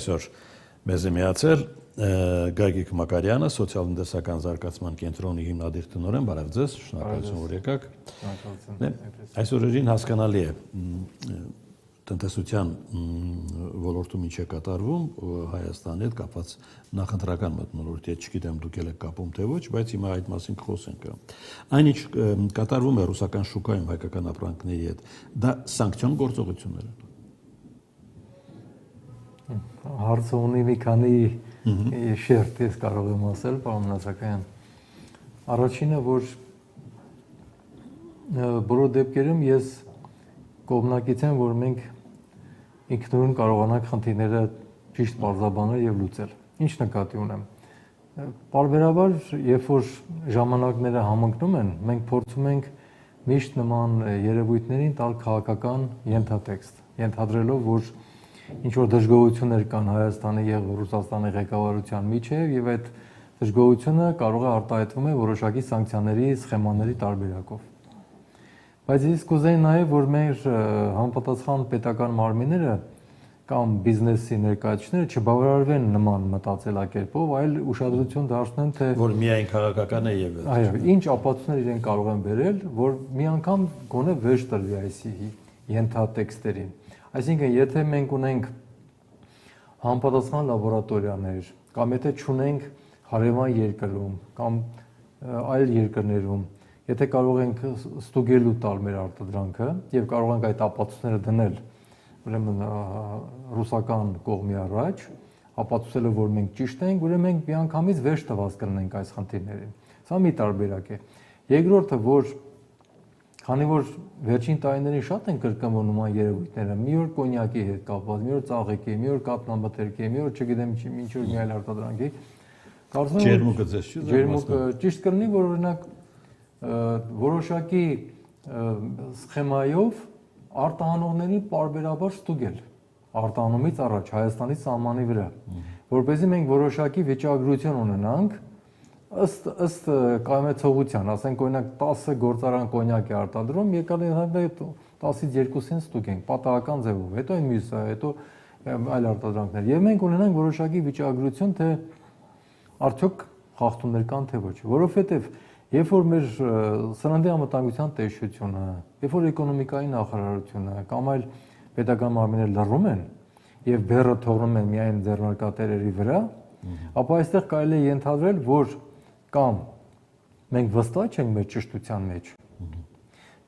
Այսօր մեզ է միացել Գագիկ Մակարյանը, սոցիալ-տնտեսական զարգացման կենտրոնի հիմնադիր տնօրեն, բարև ձեզ, շնորհակալություն որ եկաք։ Այսօր երին հասկանալի է տնտեսության ոլորտում ինչ է կատարվում Հայաստանի հետ կապված նախընտրական մթնոլորտի հետ, չգիտեմ դուք եք կապում թե ոչ, բայց հիմա այդ մասին կխոսենք։ Այնինչ կատարվում է ռուսական շուկայում հայկական ապրանքների հետ, դա սանկցիոն գործողություններ են։ Հարցը ունի մի քանի շերտ, ես կարող եմ ասել, պարոն Նազարյան։ Առաջինը, որ բոլոր դեպքերում ես կողմնակից եմ, որ մենք ինքնուրույն կարողանանք խնդիրները ճիշտ պարզաբանել եւ լուծել։ Ինչ նկատի ունեմ։ Պարբերաբար, երբ որ ժամանակները համընկնում են, մենք փորձում ենք միշտ նման երևույթներին տալ քաղաքական ենթատեքստ, ենթադրելով, որ ինչ որ դժգոհություններ կան Հայաստանի եւ Ռուսաստանի ղեկավարության միջեւ եւ այդ դժգոհությունը կարող է արտահայտվում է որոշակի սանկցիաների սխեմաների տարբերակով։ Բայց ես կուզեի նաեւ որ մեր համապատասխան պետական մարմինները կամ բիզնեսի ներկայացուցիչները չբավարարվեն նման մտածելակերպով, այլ ուշադրություն դարձնեն թե որ միայն քաղաքական է եւ այո, ինչ ապացույցներ իրեն կարող են բերել, որ մի անգամ գոնե վերջ տրվի այս ենթատեքստերին։ Այսինքն, եթե մենք ունենք համապատասխան լաբորատորիաներ, կամ եթե չունենք հարևան երկրում, կամ այլ երկրներում, եթե կարող ենք ստուգելու տալ մեր արտադրանքը եւ կարող ենք այդ ապացույցները դնել, ուրեմն ռուսական կողմի առաջ, ապացուցելով, որ մենք ճիշտ ենք, ուրեմն մենք միանգամից վերջ տված կլինենք այս խնդիրներին։ Սա մի տարբերակ է։ Երկրորդը, որ քանի որ վերջին տարիներին շատ են կրկնվում նման երևույթները, մի օր կոնյակի հետ կապված, մի օր ծաղիկի, մի օր կաթնամթերքի, մի օր չգիտեմ ինչ որ մի այլ արտադրանքի, կարծում եմ ջերմուկը ձեզ չի ջերմուկը ճիշտ կլինի, որ օրինակ որոշակի սխեմայով արտահանողներին պարբերաբար ստուգել արտահանումից առաջ Հայաստանի սահմանի վրա, որպեսզի մենք որոշակի վիճակագրություն ունենանք ըստ կայմեցողության, ասենք օրինակ 10 գործարան կոնյակ է արտադրում, եկալ է 10-ից 2-ին ստուգենք պատահական ձևով, հետո այն մյուսը, հետո այլ արտադրանքներ։ Եվ մենք ունենանք որոշակի վիճակագրություն, թե արդյոք խախտումներ կան թե ոչ, որովհետև երբ որ մեր սննդի անվտանգության տեսչությունը, երբ որ էկոնոմիկայի նախարարությունը կամ այլ պետական մարմիններ լռում են եւ բեռը թողնում են միայն ձեռնարկատերերի վրա, ապա այստեղ կարելի է ենթադրել, որ կամ մենք վստահ չենք մեր ճշտության մեջ,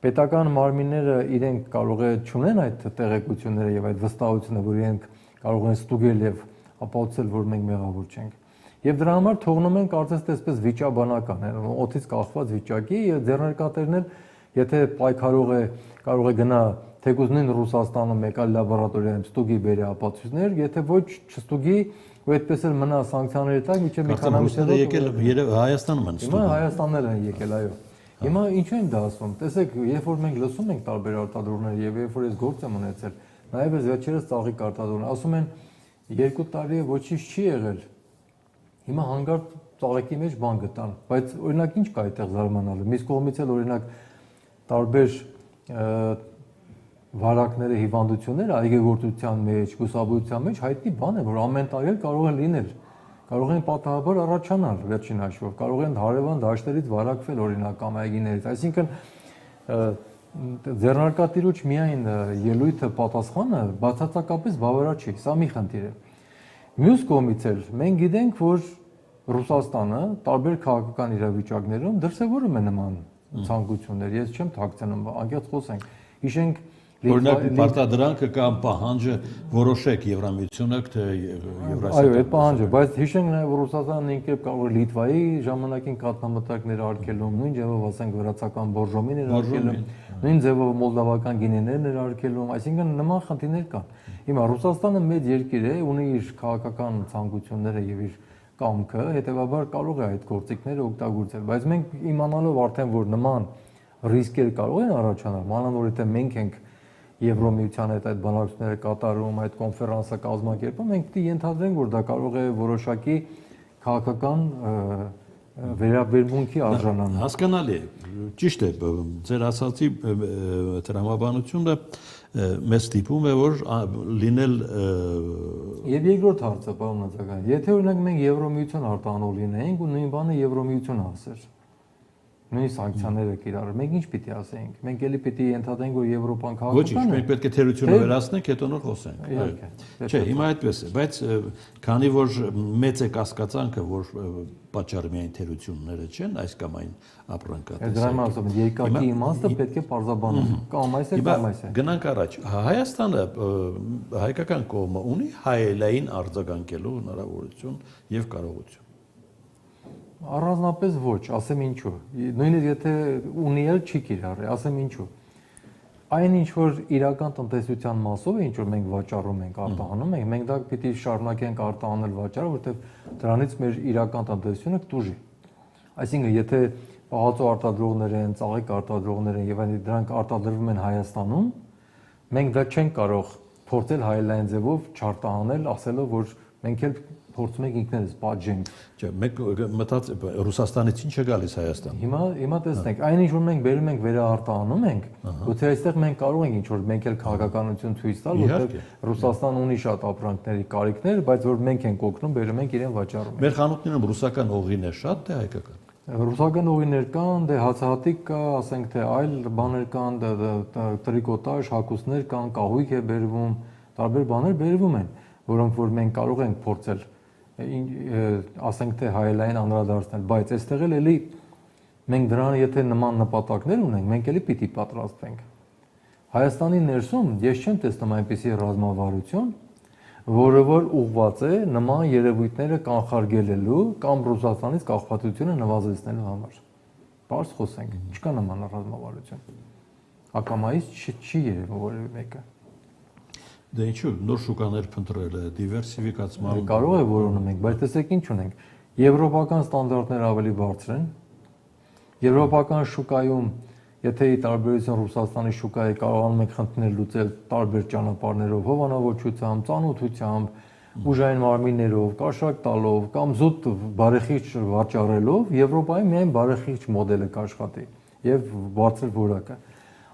պետական մարմինները իրենք կարող է չունեն այդ տեղեկությունները եւ այդ վստահությունը, որ իրենք կարող են ստուգել եւ ապացուցել, որ մենք մեղավոր չենք։ Եվ դրա համար թողնում են կարծես թե այսպես վիճաբանական, օդից կախված վիճակի եւ ձեռնարկատերն էլ, եթե պայքարող է, կարող է գնա թեկուզ նույն Ռուսաստանը մեկ այլ լաբորատորիայում ստուգի բերի ապացույցներ, եթե ոչ չստուգի ու այդպես էլ մնա սանկցիաների տակ, միջև մի քանի ամիս հետո եկել Հայաստանում են ստուգում։ Հիմա Հայաստանն են եկել, այո։ Հիմա ինչու են դա ասում։ Տեսեք, երբ որ մենք լսում ենք տարբեր արտադրողներ եւ երբ որ ես գործ եմ ունեցել, նաեւ ես վերջերս ծաղիկ արտադրողներ ասում են 2 տարի է ոչինչ չի եղել։ Հիմա հանգարտ ծաղիկի մեջ բան գտան, բայց օրինակ ինչ կա այդտեղ զարմանալու։ Մյուս կողմից էլ օրինակ տարբեր վարակները, հիվանդությունները այգեգործության մեջ, բուսաբուծության մեջ հայտնի բան է, որ ամեն տարի էլ կարող են լինել, կարող են պատահաբար առաջանալ վերջին հաշվով, կարող են հարևան դաշտերից վարակվել օրինակ կամ այգիներից, այսինքն ձեռնարկատիրոջ միայն ելույթը պատասխանը բացարձակապես բավարար չի, սա մի խնդիր է։ Մյուս կողմից էլ մենք գիտենք, որ Ռուսաստանը տարբեր քաղաքական իրավիճակներում դրսևորում է նման ցանկություններ, ես չեմ թաքցնում, անկեղծ խոսենք, հիշենք օրինակ պարտադրանքը կամ պահանջը որոշեք Եվրամիությունը թե Եվրասիա։ Այո, այդ պահանջը, բայց հիշենք նաև որ Ռուսաստանը ինքնին կարող է Լիտվայի ժամանակին կաթնամթերքներ արկելում, նույն ձևով ասենք վրացական բորժոմիներ արկելում, նույն ձևով մոլդավական գինեներներ արկելում, այսինքն նման խնդիրներ կան։ Հիմա Ռուսաստանը մեծ երկիր է, ունի իր քաղաքական ցանկությունները եւ իր կամքը, հետեւաբար կարող է այդ գործիքները օգտագործել, բայց մենք իմանալով արդեն որ նման ռիսկեր կարող են առաջանալ, մանավանդ որ մենք ենք Եվրոմիության հետ այդ բանակցությունները կատարում, այդ կոնֆերանսը կազմակերպում, մենք պիտի ենթադրենք, որ դա կարող է որոշակի քաղաքական վերաբերմունքի արժանանում։ Հասկանալի է, ճիշտ է, ձեր ասացի տրամաբանությունը մեծ տիպում է, որ լինել Եվ երկրորդ հարցը, պարոն Նացական, եթե օրինակ մենք Եվրոմիություն արտահանող լինեինք ու նույն բանը Եվրոմիությունը ասեր, նույն սանկցիաները կիրառել, մենք ինչ պիտի ասեինք։ Մենք էլի պիտի ենթադրենք, որ Եվրոպան քաղաքական է։ Ոչ, մենք պետք է թերությունը վերացնենք, հետո նոր խոսենք։ Իհարկե։ Չէ, հիմա այդպես է, բայց քանի որ մեծ է կասկածանքը, որ պատճառը միայն թերությունները չեն, այս կամ այն ապրանքը։ Դրա համար ասում եմ, երկակի իմաստը պետք է պարզաբանել։ Կամ այս է, կամ այս է։ Գնանք առաջ։ Հայաստանը հայկական կողմը ունի հայելային արձագանքելու հնարավորություն եւ կարողություն։ Առանձնապես ոչ, ասեմ ինչու։ Նույնիսկ եթե ունի էլ չի կիրառի, ասեմ ինչու։ Այն ինչ որ իրական տնտեսության մասով է, ինչ որ մենք վաճառում ենք, արտահանում ենք, մենք դա պիտի շարունակենք արտահանել վաճառը, որովհետև դրանից մեր իրական տնտեսությունը կտուժի։ Այսինքն, եթե պահածո արտադրողներ են, ծաղիկ արտադրողներ են եւ այլն դրանք արտադրվում են Հայաստանում, մենք դա չենք կարող փորձել հայելային ձևով չարտահանել, ասելով որ մենք էլ փորձում ենք ինքներս պատժենք։ Չէ, մենք մտած Ռուսաստանից ինչ է գալիս Հայաստան։ Հիմա տեսնենք, այն ինչ որ մենք բերում ենք վերարտահանում ենք, գուցե այստեղ մենք կարող ենք ինչ որ մենք էլ քաղաքականություն ցույց տալ, որտեղ Ռուսաստանը ունի շատ ապրանքների կարիքներ, բայց որ մենք ենք օգնում, բերում ենք իրեն վաճառում ենք։ Մեր խանութներում ռուսական օղին է շատ, թե հայկական։ Ռուսական օղիներ կան, դե հացահատիկ կա, ասենք թե այլ բաներ կան, տրիկոտաժ, հագուստներ կան, կահույք է բերվում, տարբեր բաներ բերվում են, որոնք որ մենք կարող ենք փորձել ասենք թե հայելային անդրադարձնել, բայց այստեղ էլի մենք դրան եթե նման նպատակներ ունենք, մենք էլի պիտի պատրաստվենք։ Հայաստանի ներսում ես չեմ տեսնում այնպիսի ռազմավարություն, որը որ ուղղված է նման երևույթները կանխարգելելու կամ Ռուսաստանից կախվածությունը նվազեցնելու համար։ Բարձ խոսենք, չկա նման ռազմավարություն։ Ակամայից չի երևում որևէ մեկը։ Դե ինչու նոր շուկաներ փնտրել է, դիվերսիֆիկացման։ Կարող է որոնում ենք, բայց տեսեք ինչ ունենք։ Եվրոպական ստանդարտները ավելի բարձր են։ Եվրոպական շուկայում, եթե ի տարբերություն Ռուսաստանի շուկայի կարողանում ենք խնդիրներ լուծել տարբեր ճանապարհներով, հովանավորչությամբ, ծանոթությամբ, ուժային մարմիններով, կաշառք տալով կամ զուտ բարեխիղճ վաճառելով, Եվրոպայում միայն բարեխիղճ մոդելը կաշխատի եւ բարձր որակը։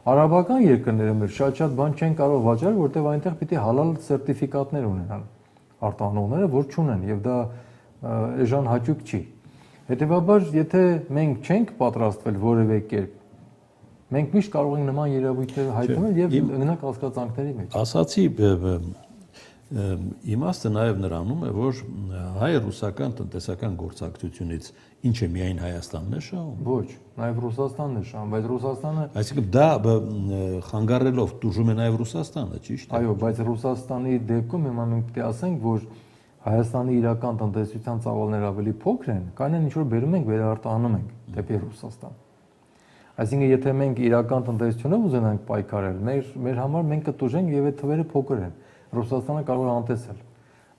Արաբական երկրներում շատ բան չեն կարող վաճառել, որտեղ այնտեղ պիտի հալալ սերտիֆիկատներ ունենան արտահանողները, որ չունեն եւ դա էժան հաճույք չի։ Հետևաբար, եթե մենք չենք պատրաստվել որևէ կերպ, մենք միշտ կարող ենք նման երևույթներ հայտնել եւ գնալ կասկածանքների մեջ։ Ասացի իմաստը նաև նրանում է, որ հայ-ռուսական տնտեսական գործակցությունից ինչ է միայն Հայաստանն է շահում։ Ոչ, նաև Ռուսաստանն է շահում, բայց Ռուսաստանը Այսինքն դա խանգարելով տուժում է նաև Ռուսաստանը, ճիշտ է։ Այո, բայց Ռուսաստանի դեպքում հիմա մենք պետք է ասենք, որ Հայաստանի իրական տնտեսության ծավալները ավելի փոքր են, քան այն ինչ որ բերում ենք վերարտահանում ենք դեպի Ռուսաստան։ Այսինքն եթե մենք իրական տնտեսությունով ուզենանք պայքարել, մեր համար մենք կտուժենք եւ այդ թվերը փոքր են։ Ռուսաստանը կարող է անտեսել։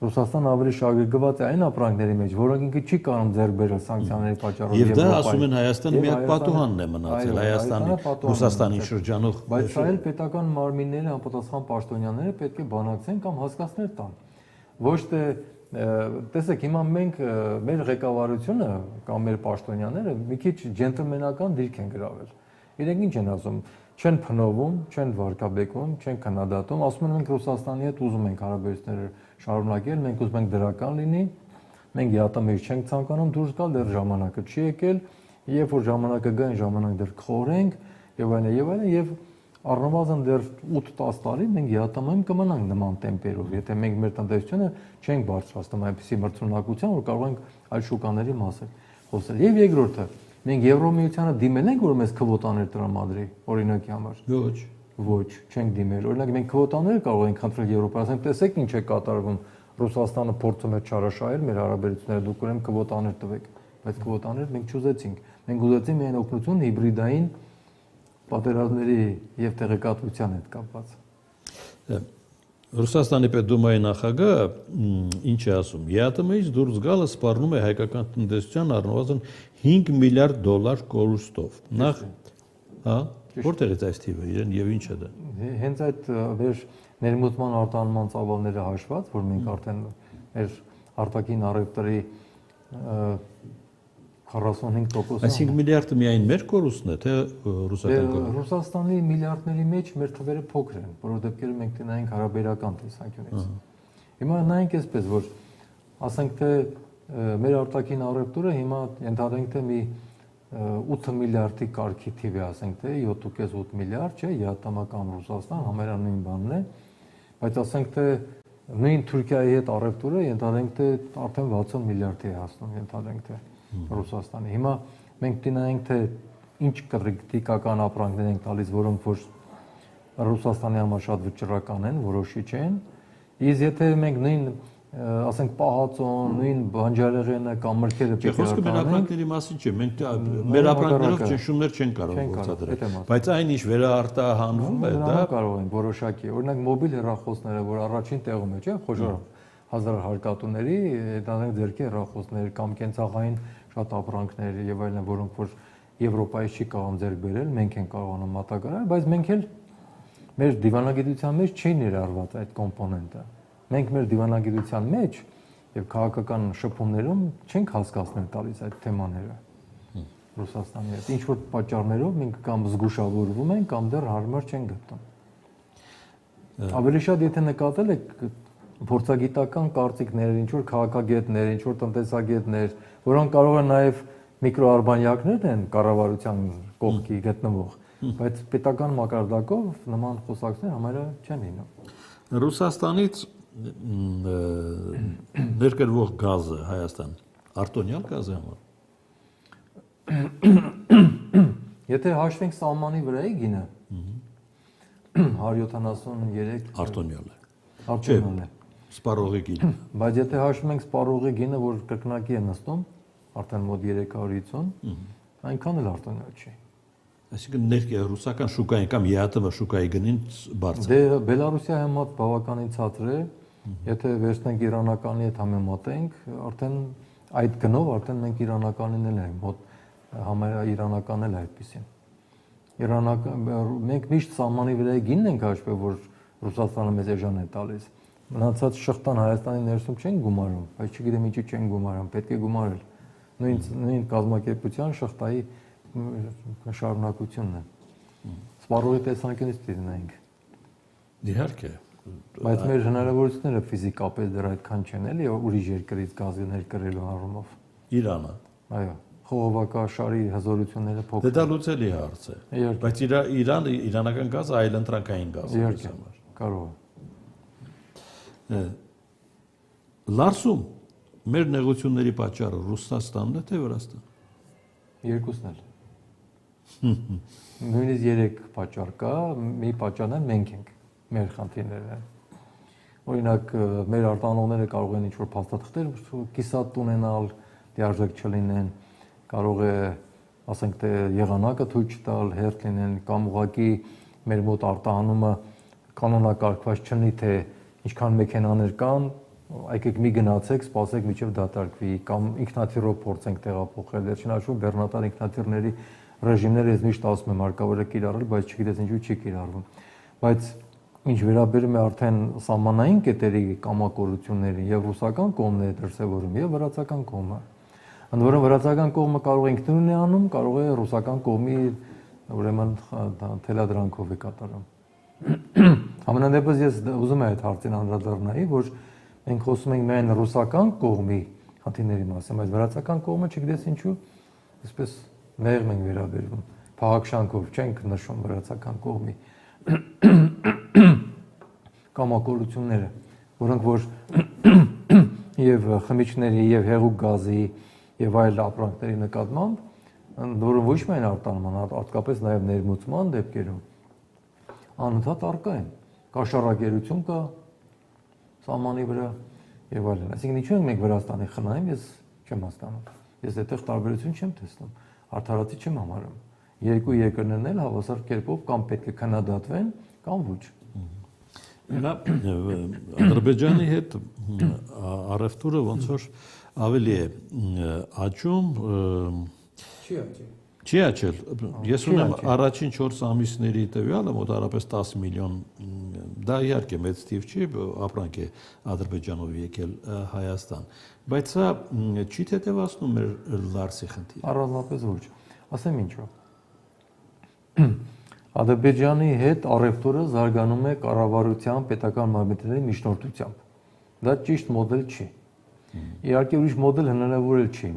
Ռուսաստանը ավելի շահագրգռված է այն ապրանքների մեջ, որոնք ինքը չի կարող ձեռք բերել սանկցիաների պատճառով եւ դա ասում են Հայաստանը միակ պատուհանն է մնացել Հայաստանի Ռուսաստանի շրջանող։ Բայց սա էլ պետական մարմինները, անպատասխան պաշտոնյաները պետք է բանակցեն կամ հասկացնել տան։ Ոչ թե տեսեք, հիմա մենք մեր ղեկավարությունը կամ մեր պաշտոնյաները մի քիչ ջենտլմենական դիրք են գրավել։ Իրենք ինչ են ասում, չեն փնովում, չեն վարկաբեկվում, չեն քննադատում, ասում են մենք Ռուսաստանի հետ ուզում ենք հարաբերությունները շարունակել, մենք ուզում ենք դրական լինի, մենք յատամեր չենք ցանկանում դուրս գալ, դեռ ժամանակը չի եկել, երբ որ ժամանակը գա, այն ժամանակ դեռ կխորենք եւ այլն եւ այլն եւ առնվազն դեռ 8-10 տարի մենք յատամայում կմնանք նման տեմպերով, եթե մենք մեր տնտեսությունը չենք բարձրացնում այնպիսի մրցունակության, որ կարող ենք այլ շուկաների մասին խոսել։ Եվ երկրորդը, մենք Եվրոմիությանը դիմել ենք, որ մեզ քվոտաներ տրամադրի, օրինակի համար։ Ոչ, չենք դիմել։ Օրինակ մենք քվոտաներ կարող ենք խնդրել Եվրոպայից, տեսեք ինչ է կատարվում։ Ռուսաստանը փորձում է չարաշահել մեր հարաբերությունները, դուք ուրեմն քվոտաներ տվեք, բայց քվոտաներ մենք չուզեցինք։ Մենք ուզեցինք միայն օգնություն հիբրիդային պատերազմների եւ տեղեկատվության հետ կապված։ Ռուսաստանի Պետդումայի նախագահը ինչ է ասում. ԵԱՏՄ-ից դուրս գալը սպառնում է հայկական տնտեսության առնվազն $5 միլիարդ կորուստով։ Նախ, որտեղից այս թիվը իրեն եւ ինչ է դա։ Հենց այդ մեր ներմուծման արտահանման ծավալները հաշված, որ մենք արդեն մեր արտաքին առևտրի 45%-ը։ Այսինքն միլիարդը միայն մեր կորուստն է, թե ռուսական կորուստը։ Ռուսաստանի միլիարդների մեջ մեր թվերը փոքր են, որովհետև դեպքերը մենք տնայինք հարաբերական տեսանկյունից։ Հիմա նայենք այսպես, որ ասենք թե մեր արտաքին առևտուրը հիմա ենթադրենք թե մի 8 միլիարդի կարգի թիվ է, ասենք թե 7.5-8 միլիարդ, չէ, յատամական Ռուսաստան համերանային բանն է, բայց ասենք թե նույն Թուրքիայի հետ առևտուրը ենթադրենք թե արդեն 60 միլիարդի է հասնում, ենթադրենք թե Ռուսաստանի։ Հիմա մենք դինայինք թե ինչ կրիտիկական ապրանքներ ենք տալիս, որոնք որ Ռուսաստանի համար շատ վճռական են, որոշիչ են, իսկ եթե մենք նույն ասենք պահածոն, նույն բանջարեղենը կամ մրգերը պետք է խոսքը մեր ապրանքների մասին չէ, մենք մեր ապրանքներով ճնշումներ չեն կարող գործադրել, բայց այն ինչ վերաարտահանվում է, դա կարող են որոշակի, օրինակ մոբիլ հեռախոսները, որ առաջին տեղում է, չէ, խոշոր 1000 հարկատուների, դրանք ձեռքի հեռախոսներ կամ կենցաղային շատ ապրանքներ եւ այլն, որոնք որ Եվրոպայից չի կարող ձեռք բերել, մենք են կարողանում մատակարարել, բայց մենք էլ մեր դիվանագիտության մեջ չի ներառված այդ կոմպոնենտը։ Մենք մեր դիվանագիտության մեջ եւ քաղաքական շփումներում չենք հասկացնել տալիս այդ թեմաները Ռուսաստանի հետ։ Ինչ որ պատճառներով մենք կամ զգուշավորվում ենք, կամ դեռ հարմար չենք գտնում։ Ավելի շատ եթե նկատել եք փորձագիտական կարծիքներ, ինչ որ քաղաքագետներ, ինչ որ տնտեսագետներ, որոնք կարող են նաեւ միկրոարբանյակներ են կառավարության կողքի գտնվող, բայց պետական մակարդակով նման խոսակցներ համարը չեն լինում։ Ռուսաստանից ներկրվող գազը Հայաստան արտոնյալ գազ է համար։ Եթե հաշվենք սահմանի վրայի գինը 173 արտոնյալ է։ Արտոնյալ է։ Սպառողի գինը։ Բայց եթե հաշվում ենք սպառողի գինը, որ կրկնակի է նստում, արդեն մոտ 350, այնքան էլ արտոնյալ չի։ Այսինքն ռուսական շուկային կամ ԵԱՏՄ շուկայի գնին բարձր։ Դե Բելարուսիայի համեմատ բավականին ցածր է, եթե վերցնենք իրանականի հետ համեմատենք, արդեն այդ գնով արդեն մենք իրանականին էլ ենք, մոտ համարյա իրանական էլ այդպեսին։ Մենք միշտ սահմանի վրայի գինն ենք հաշվել, որ Ռուսաստանը մեզ էժան է տալիս։ Մնացած շղթան Հայաստանի ներսում չեն գումարում, բայց չգիտեմ ինչի չեն գումարում, պետք է գումարել։ Նույն կազմակերպության շղթայի շարունակությունն է։ Սպառողի տեսանկյունից դինայինք։ Իհարկե։ Բայց մեր հնարավորությունները ֆիզիկապես դեռ այդքան չեն, էլի ուրիշ երկրից գազը ներկրելու առումով։ Իրանը։ Այո, խողովակաշարի հզորությունները փոքր։ Դե դա լուծելի հարց է։ Բայց իրանական գազը այլընտրանքային գազ է։ Իհարկե, կարող է։ Լարսում մեր նեղությունների պատճառը Ռուսաստանն է թե Վրաստանը։ Երկուսն էլ։ Նույնիսկ 3 պատճառ կա, մի պատճառն է մենք ենք, մեր խնդիրները։ Օրինակ, մեր արտանողները կարող են ինչ-որ փաստաթղթեր կիսատ ունենալ, դիարժեք չլինեն, կարող է, ասենք թե եղանակը թույլ չտալ, հերթ լինեն, կամ ուղղակի մեր մոտ արտահանումը կանոնակարգված չլինի, թե ինչքան մեքենաներ կան, եկեք մի գնացեք, սպասեք մինչև դատարկվի, կամ ինքնաթիռով փորձենք տեղափոխել, վերջին հաշվով բեռնատար ինքնաթիռների ռեժիմները ես միշտ ասում եմ հարկավոր է կիրառել, բայց չգիտես ինչու չի կիրառվում։ Բայց ինչ վերաբերում է արդեն սահմանային կետերի կամակորություններին, եւ ռուսական կողմն է դրսևորում, եւ վրացական կողմը։ Ընդ որում վրացական կողմը կարող է ինքնուրույն է անում, կարող է ռուսական կողմի ուրեմն թելադրանքով է կատարում։ Համենայնդեպս ես ուզում եմ այդ հարցին անդրադառնալ, որ մենք խոսում ենք միայն ռուսական կողմի խնդիրների մասին, բայց վրացական կողմը չգիտես ինչու, այսպես մեղմ են վերաբերվում, փաղաքշանքով չենք նշում վրացական կողմի կամակորությունները, որոնք որ եւ խմիչքների եւ հեղուկ գազի եւ այլ ապրանքների նկատմամբ, որը ոչ միայն արտանման, հատկապես նաեւ ներմուծման դեպքերում անընդհատ արկա են։ Կաշառակերություն կա սահմանի վրա եւ այլն։ Այսինքն ինչու ենք մենք Վրաստանի խնայում, ես չեմ հասկանում։ Ես այդտեղ տարբերություն չեմ տեսնում, արդարացի չեմ համարում։ Երկու երկրներն էլ հավասար կերպով կամ պետք է քննադատվեն, կամ ոչ։ Նա Ադրբեջանի հետ առևտուրը ոնց որ ավելի է աճում, Չի աճել։ Ես ունեմ առաջին 4 ամիսների տվյալը մոտավորապես 10 միլիոն, դա իհարկե մեծ թիվ չի, ապրանք է Ադրբեջանով եկել Հայաստան, բայց սա չի թեթևացնում մեր Լարսի խնդիրը։ Առանձնապես ոչ։ Ասեմ ինչու։ Ադրբեջանի հետ առևտուրը զարգանում է կառավարության պետական մարմինների միջնորդությամբ։ Դա ճիշտ մոդել չի։ Իհարկե ուրիշ մոդել հնարավոր չի,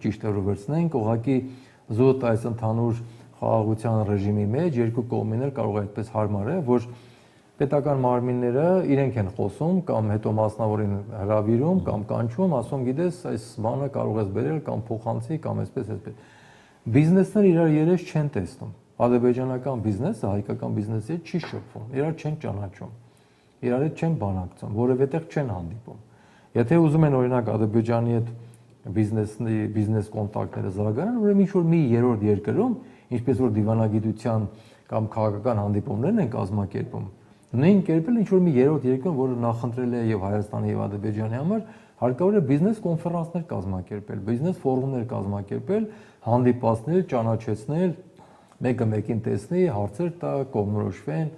ճիշտ է վերցնենք, ուղղակի զուտ այս ընդհանուր խաղաղության ռեժիմի մեջ երկու կողմերն կարող է այդպես հարմարը, որ պետական մարմինները իրենք են խոսում կամ հետո մասնավորին հրավիրում կամ կանչում, ասում գիտես, այս բանը կարող ես բերել կամ փոխանցի կամ այսպես այսպես։ Բիզնեսները իրար երես չեն տեսնում։ Ադրբեջանական բիզնեսը հայկական բիզնեսի հետ չի շփվում, իրար չեն ճանաչում, իրար հետ չեն բանակցում, որևէտեղ չեն հանդիպում։ Եթե ուզում են օրինակ Ադրբեջանի հետ բիզնես կոնտակտները զարգանան, ուրեմն ինչ-որ մի երրորդ երկրում, ինչպես որ դիվանագիտության կամ քաղաքական հանդիպումներն են կազմակերպում, նույն կերպել ինչ-որ մի երրորդ երկրում, որը նախընտրել է եւ Հայաստանի եւ Ադրբեջանի համար, հարկավոր է բիզնես կոնֆերանսներ կազմակերպել, բիզնես ֆորումներ կազմակերպել, հանդիպացնել, ճանաչեցնել, մեկը մեկին տեսնի, հարցեր տա, կողմնորոշվեն,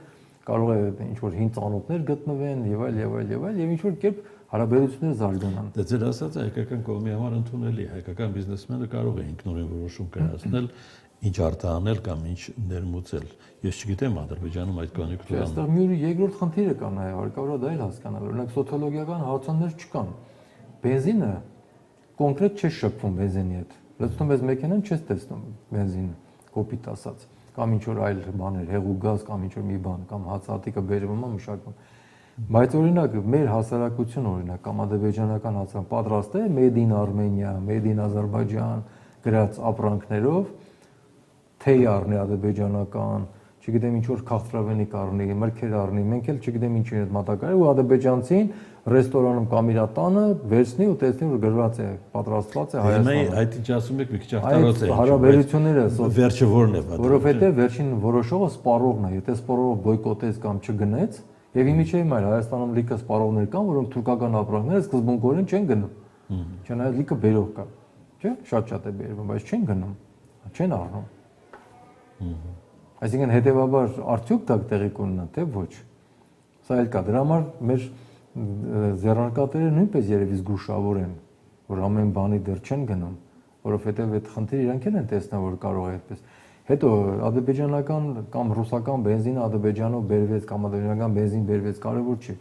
կարող է ինչ-որ հին ծանոթներ գտնվեն եւ այլ եւ ինչ-որ կերպ հարաբերություններ զարգանան։ Դա ձեր ասած հայկական կողմի համար ընդունելի է, հայկական բիզնեսմենը կարող է ինքնուրույն որոշում կայացնել, ինչ արտահանել կամ ինչ ներմուծել։ Ես չգիտեմ Ադրբեջանում այդ բանի կլան։ Այստեղ մի երկրորդ խնդիրը կա նաև, հարկավոր է դա էլ հասկանալ։ Օրինակ սոցիոլոգիական հարցումներ չկան։ Բենզինը կոնկրետ չի շփվում բենզինի հետ։ Լցնում ես մեքենան, չես տեսնում բենզինը, կոպիտ ասած, կամ ինչ որ այլ բաներ, հեղուկ գազ կամ ինչ որ մի բան, կամ հացահատիկը բերվում է մշակվում։ Բայց օրինակ մեր հասարակությունը օրինակ կամ ադրբեջանական հասարակ պատրաստ է Made in Armenia, Made in Azerbaijan գրած ապրանքներով թեյ առնի ադրբեջանական, չգիտեմ ինչ որ քաղցրավենիք առնի, մրգեր առնի, մենք էլ չգիտեմ ինչ են մատակարարել ու ադրբեջանցին ռեստորանում կամ իր տանը վերցնի ու տեսնի որ գրված է, պատրաստված է Հայաստանում։ Այդ ինչ ասում եք մի քիչ արտարոց է։ Հարաբերությունները վերջը որն է պատրաստ։ Որովհետև վերջին որոշողը սպառողն է, եթե սպառողը բոյկոտեց կամ չգնեց, եւ իմիջիայինը այլ Հայաստանում լիքը սպառողներ կան, որոնք թուրքական ապրանքները սկզբունքորեն չեն գնում։ Չնայած լիքը բերող կա, չէ՞, շատ է բերվում, բայց չեն գնում, չեն առնում։ Այսինքն հետեւաբար արդյոք դա տեղի կունենա, թե ոչ։ Սա էլ կա, դրա համար մեր ձեռնարկատերը նույնպես երևի զգուշավոր են, որ ամեն բանի դեռ չեն գնում, որովհետեւ այդ խնդիրը իրանք են տեսնում, որ կարող է այդպես։ Հետո ադրբեջանական կամ ռուսական բենզինը Ադրբեջանով բերվեց կամ ադրբեջանական բենզին բերվեց, կարևոր չի։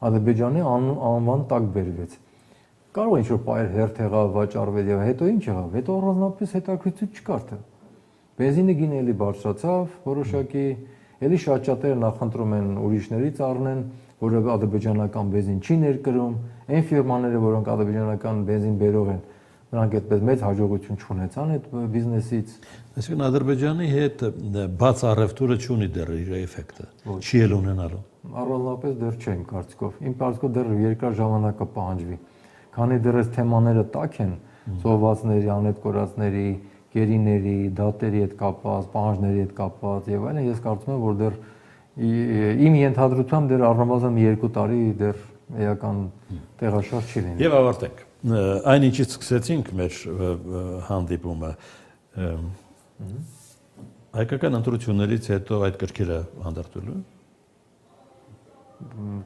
Ադրբեջանի անվան տակ բերվեց։ Կարող է ինչ-որ պայր հերթ եղավ, վաճառվել եւ հետո ինչ եղավ։ Հետո առանձնապես հետաքրքրություն չկար թե։ Բենզինի գինը էլի բարձրացավ, որոշակի, էլի շատ շատերը նախընտրում են ուրիշներից առնեն, որը ադրբեջանական բենզին չի ներկրում, այն ֆիրմաները, որոնք ադրբեջանական բենզին բերող են, նրանք այդպես մեծ հաջողություն չունեցան այդ բիզնեսից։ Այսինքն Ադրբեջանի հետ բաց առևտուրը չունի դեռ իր էֆեկտը, չի էլ ունենալու։ Առանձնապես դեռ չեմ կարծիքով։ Իմ կարծիքով դեռ երկար ժամանակ կպահանջվի։ Քանի դեռ այս թեմաները տաք են, զոհվածների, անհետ կորածների, գերիների, դատերի հետ կապված, պահանջների հետ կապված եւ այլն, ես կարծում եմ, որ դեռ իմ ենթադրությամբ դեռ առնվազն 2 տարի դեռ էական տեղաշարժ չի լինի։ Եվ ավարտենք։ Այն ինչից սկսեցինք մեր հանդիպումը, հայկական ընտրություններից հետո այդ կրքերը հանդարտվելու։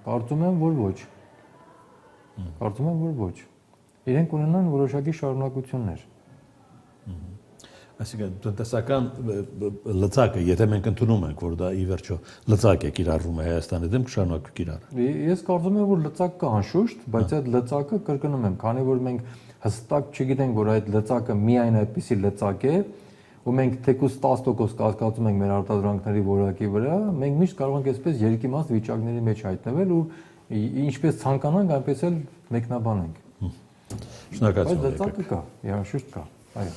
Կարծում եմ, որ ոչ։ Կարծում եմ, որ ոչ։ Իրենք ունենան որոշակի շարունակություններ։ Այսինքն տնտեսական լծակը, եթե մենք ընդունում ենք, որ դա ի վերջո լծակ է կիրառվում է Հայաստանի դեմ, կշարունակվի կիրառը։ Ես կարծում եմ, որ լծակ կա անշուշտ, բայց այդ լծակը կրկնում եմ, քանի որ մենք հստակ չգիտենք, որ այդ լծակը միայն այդպիսի լծակ է, ու մենք թեկուզ 10% կասկածում ենք մեր արտադրանքների որակի վրա, մենք միշտ կարող ենք այսպես երկիմաստ վիճակների մեջ հայտնվել ու ինչպես ցանկանանք, այնպես էլ մեկնաբանենք։ Շնորհակալություն։ Բայց լծակը կա, անշուշտ կա։ Այո։